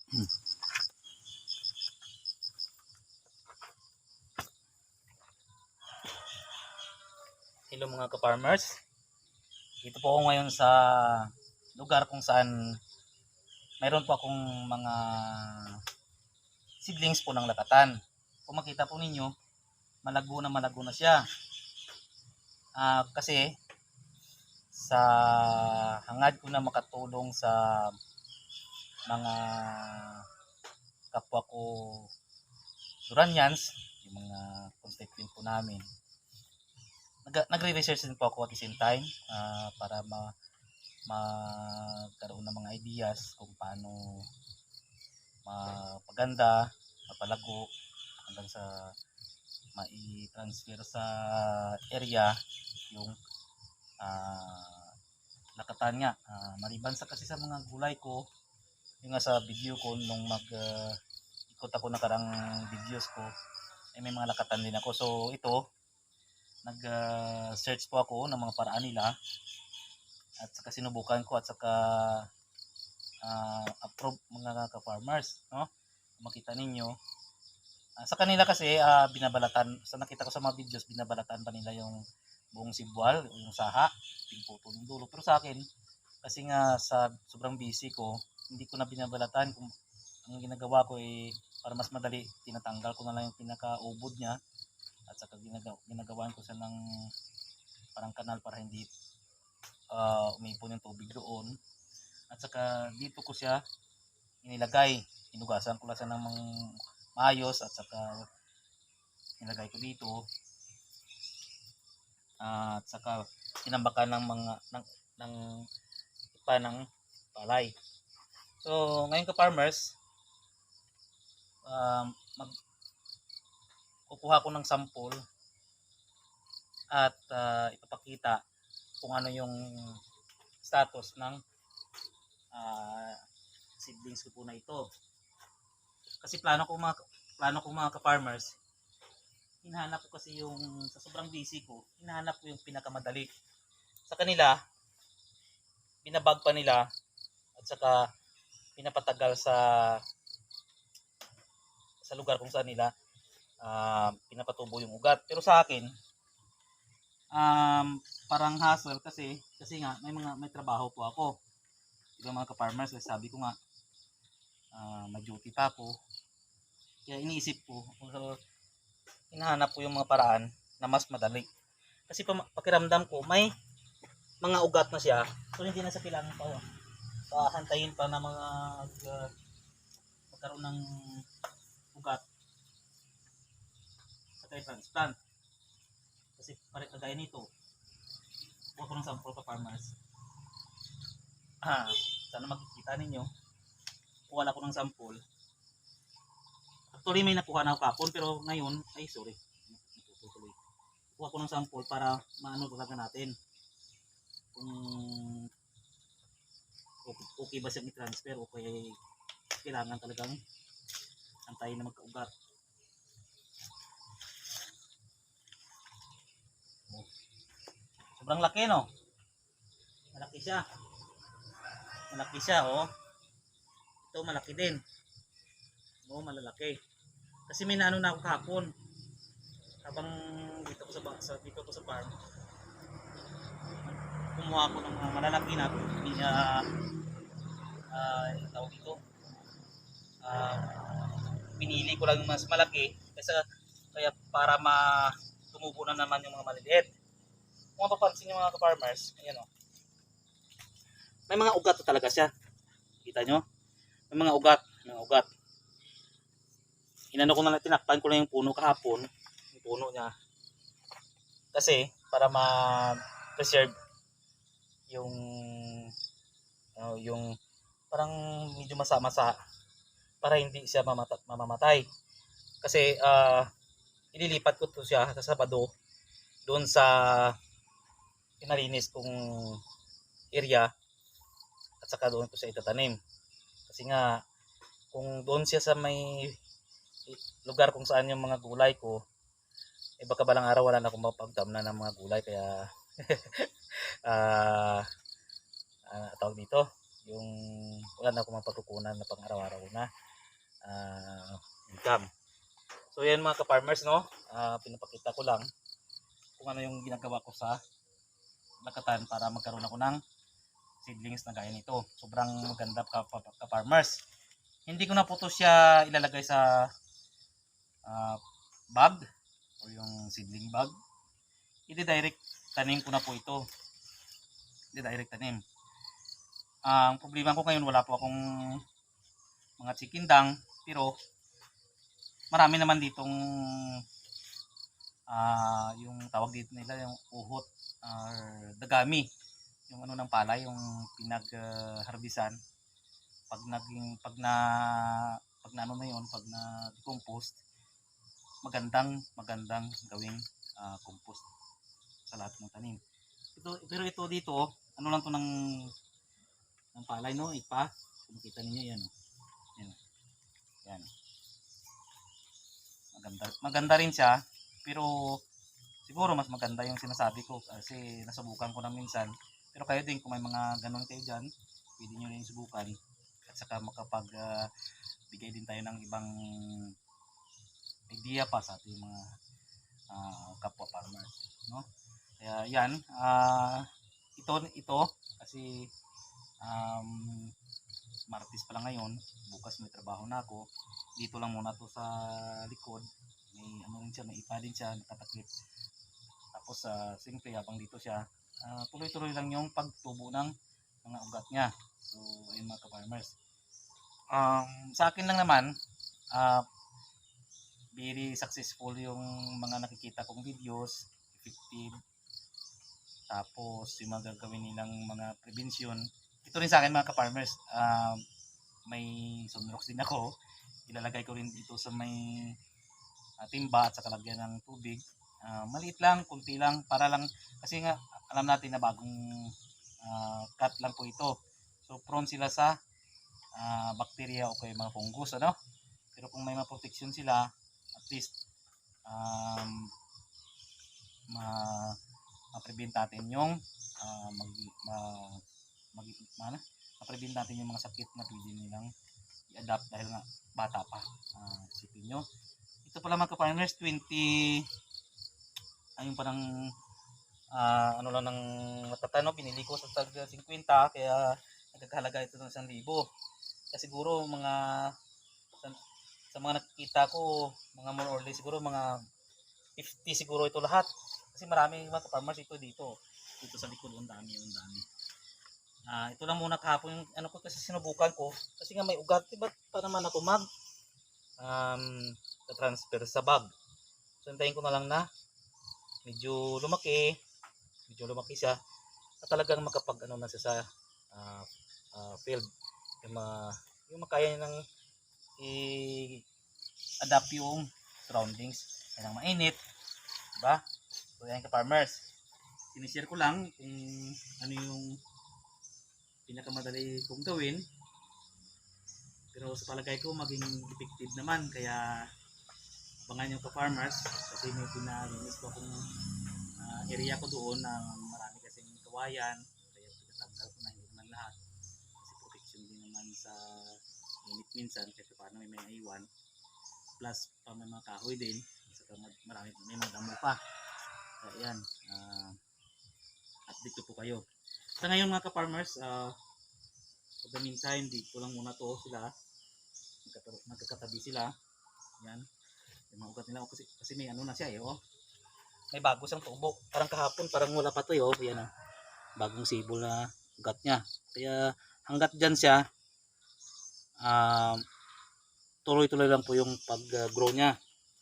Hello mga ka-farmers. Dito po ako ngayon sa lugar kung saan mayroon po akong mga seedlings po ng lakatan. Kung makita po ninyo, malago na siya. Kasi sa hangad ko na makatulong sa mga kapwa ko Duranians, yung mga constituent po namin. Nagre-research din po ako at the same time para magkaroon ng mga ideas kung paano mapaganda, mapalago hanggang sa mai-transfer sa area yung lakatan niya. Maliban sa kasi sa mga gulay ko, yung nga sa video ko nung ikot ako nakarang videos ko, may mga lakatan din ako. So ito, nag-search po ako ng mga paraan nila at saka sinubukan ko at saka approve mga ka-farmers, no? Makita ninyo, sa kanila kasi binabalatan, sa nakita ko sa mga videos, binabalatan pa nila yung buong sibwal, yung saha, pinuputol yung dulo. Pero sa akin, kasi nga sa sobrang busy ko, hindi ko na binabalatan. Kung ang ginagawa ko para mas madali, tinatanggal ko na lang yung pinaka-ubod niya at saka ginagawan ko siya ng parang kanal para hindi umipon yung tubig doon. At saka dito ko siya inilagay, inugasan ko lang siya ng maayos at saka nilagay ko dito at saka tinambakan ng mga ng ipa ng palay. So ngayon ka-farmers, kukuha ko ng sample at ipapakita kung ano yung status ng seedlings ko po na ito. Kasi plano ko mga ka-farmers, hinahanap ko kasi yung sa sobrang busy ko, hinahanap ko yung pinakamadali. Sa kanila, binabag pa nila at saka pinapatagal sa lugar kung saan nila pinapatubo yung ugat. Pero sa akin, parang hassle kasi nga may trabaho po ako. Diba mga ka-farmers, sabi ko nga may duty pa ako. Kaya iniisip ko, hinahanap ko yung mga paraan na mas madali. Kasi pakiramdam ko may mga ugat na siya, so hindi na sa kailangan pa hantayin pa na mga magkaroon ng ugat sa kay transplant. Kasi pare kagaya nito, kuha ko ng sample pa farmers. Sana makikita ninyo, kuha ko ng sample. Actually may nakuha na ako kapon, pero ngayon kuha ko ng sample para maano talaga natin kung okay ba siyang i-transfer o kailangan talagang antayin na magkaugat. Sobrang laki, no? Malaki siya, oh. Ito malaki din, oh, malalaki. Kasi may naano na ako kahapon habang dito ko sa farm, kumuha ako ng mga malalaki na tawag dito, pinili ko lang mas malaki kaya para tumubo na naman yung mga maliliit. Kung mapapansin nyo mga ka-farmers, ayan, oh, may mga ugat talaga siya. Kita nyo? May mga ugat. Inano ko na lang, tinakpan ko lang yung puno kahapon, yung puno niya. Kasi para ma-preserve yung parang medyo masa-masa para hindi siya mamamatay. Kasi ililipat ko to siya sa Sabado doon sa pinalinis kong area at saka doon ko siya itatanim. Kasi nga kung doon siya sa may lugar kung saan yung mga gulay ko, baka balang araw wala na akong mapagtamnan ng mga gulay. Kaya tawag dito, yung wala na akong mapagkukunan na pang araw-araw na income. So yan mga ka-farmers, no, pinapakita ko lang kung ano yung ginagawa ko sa lakatan para magkaroon ako ng seedlings na gaya nito. Sobrang maganda ka-farmers. Hindi ko na po to siya ilalagay sa bag o yung seedling bag. I-direct tanim ko na po ito. I-direct tanim. Ang problema ko ngayon, wala po akong mga chikindang, pero marami naman ditong yung tawag dito nila yung uhot or dagami, yung ano ng palay, yung pinag-harbisan. Pag na ano na yun, pag na decomposed, magandang gawing compost sa lahat ng tanim. Pero ito dito, ano lang to ng palay, no, ipa. Kung kita niyo yan, yan. Yan. Maganda rin siya, pero siguro mas maganda yung sinasabi ko kasi nasubukan ko na minsan. Pero kayo din, kung may mga ganun kayo dyan, pwede nyo rin subukan at saka makapag bigay din tayo ng ibang idea pa sa ating mga kapwa farmers, no? Kaya yan, ito kasi Martes pa lang ngayon, bukas may trabaho na ako. Dito lang muna to sa likod. May ano rin siya, may ipa din siya, nakatakip. Tapos siyempre habang dito siya, tuloy-tuloy lang yung pagtubo ng mga ugat niya. So ayun mga ka-farmers. Sa akin lang naman, very successful yung mga nakikita kong videos, effective. Tapos yung mga gagawin nilang mga prevention. Ito rin sa akin mga ka-farmers, may sunrox din ako. Ilalagay ko rin dito sa may timba at sa kalagyan ng tubig. Maliit lang, kunti lang, para lang, kasi nga alam natin na bagong cut lang po ito. So prone sila sa bacteria o kaya mga fungus, ano? Pero kung may ma-protection sila, at least ma-prevent natin yung ma-prevent natin yung mga sakit na pwede nilang i-adapt dahil nga bata pa. Isipin nyo, ito pala mga ka-farmers, 20 ayun pa ng ano lang ng matatano, pinili ko sa tag 50, kaya nagkakahalaga ito ng 1,000. Kasi siguro mga sa mga nakikita ko, mga more or less siguro mga 50 siguro ito lahat. Kasi marami mga ka-farmers ito dito sa likod, ang dami. Ito lang muna kahapon yung ano ko, kasi sinubukan ko kasi nga may ugat, diba pa naman ako transfer sa bag. So hintayin ko na lang na medyo lumaki siya at talagang makapag ano na siya sa field, yung makaya niya ng i-adapt yung surroundings, kaya mainit, diba? So yan ka-farmers, sinishare ko lang kung ano yung pinakamadali kong gawin, pero sa palagay ko maging effective naman. Kaya abangan yung ka-farmers, kasi may pinalinis ko akong area ko doon na marami kasing kawayan, kaya pinatanggal ko na, hindi naman lahat kasi protection din naman sa init minsan, kasi paano may iwan, plus pa may mga kahoy din, saka marami, may mga damo pa. Kaya yan, update ko po kayo. Sa ngayon mga ka-farmers, for the meantime, dito lang muna to sila, nagkakatabi sila. Yan, yung mga ugat nila, kasi may ano na siya oh. May bago siyang tubo, parang kahapon parang wala pa to yan bagong sibol na ugat niya. Kaya hanggat dyan siya, tuloy-tuloy lang po yung pag grow niya.